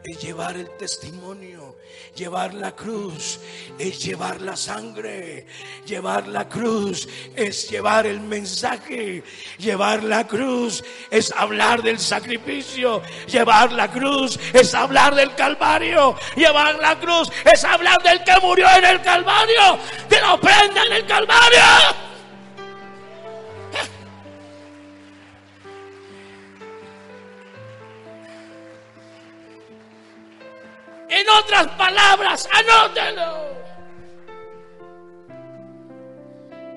es llevar el testimonio. Llevar la cruz es llevar la sangre. Llevar la cruz es llevar el mensaje. Llevar la cruz es hablar del sacrificio. Llevar la cruz es hablar del Calvario. Llevar la cruz es hablar del que murió en el Calvario, de la ofrenda en el Calvario. En otras palabras, anótelo.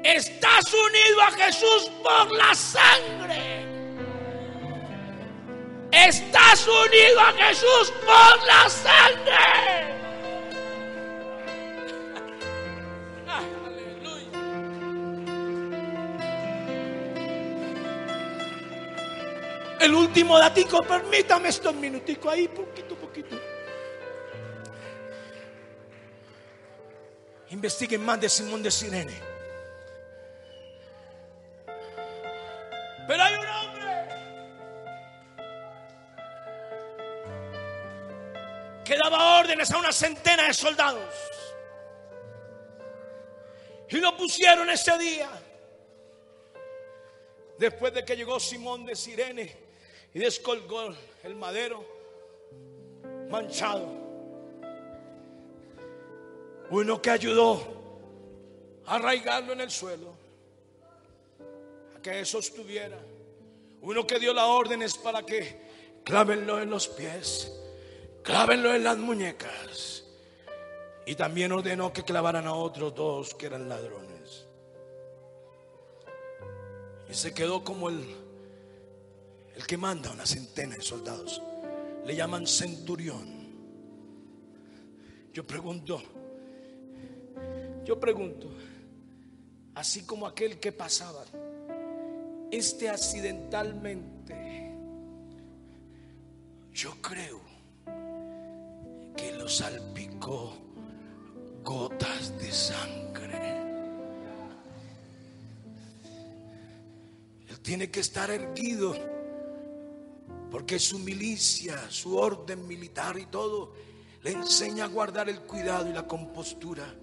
Estás unido a Jesús por la sangre. Estás unido a Jesús por la sangre. Aleluya. El último datico, permítame estos minuticos ahí, poquito. Investiguen más de Simón de Cirene. Pero hay un hombre que daba órdenes a una centena de soldados. Y lo pusieron ese día. Después de que llegó Simón de Cirene y descolgó el madero manchado. Uno que ayudó a arraigarlo en el suelo, a que eso estuviera. Uno que dio las órdenes para que clávenlo en los pies, clávenlo en las muñecas. Y también ordenó que clavaran a otros dos que eran ladrones. Y se quedó como el que manda a una centena de soldados. Le llaman centurión. Yo pregunto, así como aquel que pasaba, accidentalmente, yo creo que lo salpicó gotas de sangre. Él tiene que estar erguido, porque su milicia, su orden militar y todo, le enseña a guardar el cuidado y la compostura.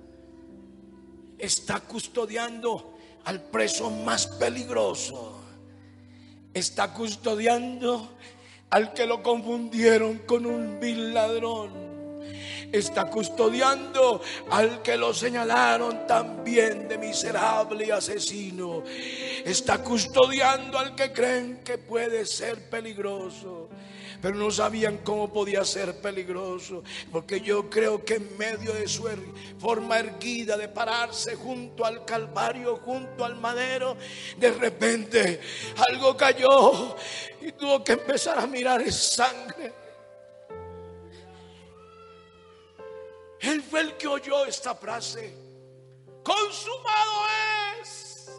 Está custodiando al preso más peligroso. Está custodiando al que lo confundieron con un vil ladrón. Está custodiando al que lo señalaron también de miserable y asesino. Está custodiando al que creen que puede ser peligroso, pero no sabían cómo podía ser peligroso. Porque yo creo que en medio de su forma erguida de pararse junto al Calvario, junto al madero, de repente algo cayó y tuvo que empezar a mirar esa sangre. Él fue el que oyó esta frase: consumado es.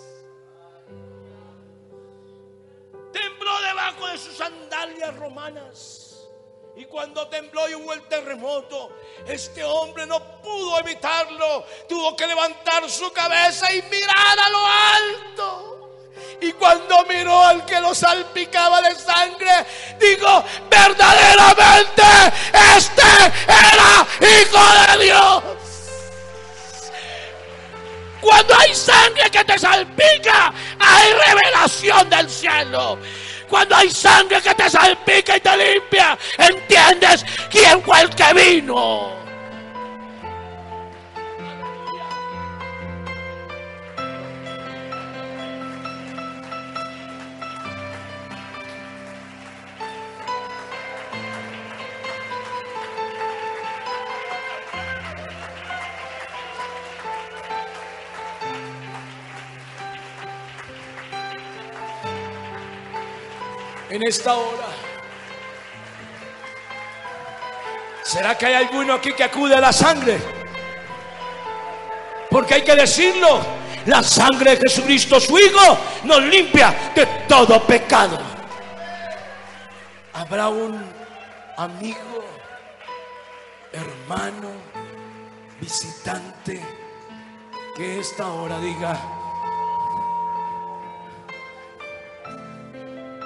Tembló debajo de sus sandalias romanas. Y cuando tembló y hubo el terremoto, este hombre no pudo evitarlo. Tuvo que levantar su cabeza y mirar a lo alto. Y cuando miró al que lo salpicaba de sangre, dijo: verdaderamente este era Hijo poder de Dios. Cuando hay sangre que te salpica, hay revelación del cielo. Cuando hay sangre que te salpica y te limpia, entiendes quién fue el que vino. En esta hora, ¿será que hay alguno aquí que acude a la sangre? Porque hay que decirlo, la sangre de Jesucristo su Hijo nos limpia de todo pecado. Habrá un amigo, hermano, visitante que esta hora diga: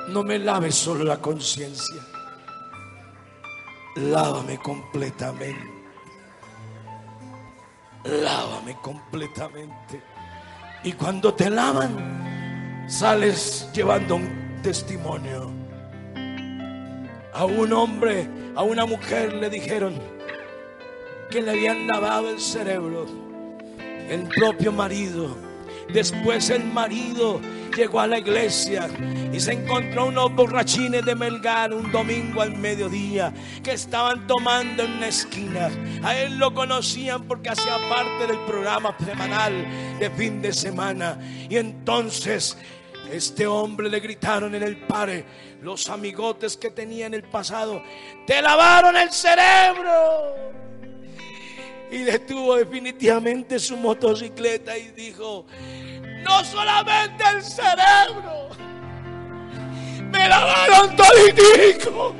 no me laves solo la conciencia, lávame completamente. Lávame completamente. Y cuando te lavan, sales llevando un testimonio. A un hombre, a una mujer le dijeron que le habían lavado el cerebro, el propio marido. Después el marido llegó a la iglesia y se encontró unos borrachines de Melgar un domingo al mediodía que estaban tomando en una esquina. A él lo conocían porque hacía parte del programa semanal de fin de semana. Y entonces este hombre le gritaron en el pare, los amigotes que tenía en el pasado: te lavaron el cerebro. Y detuvo definitivamente su motocicleta y dijo: no solamente el cerebro, me lavaron toditico,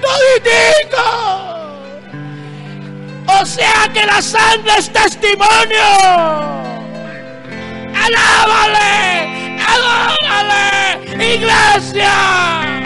toditico. O sea que la sangre es testimonio. Alábale, adórale, iglesia.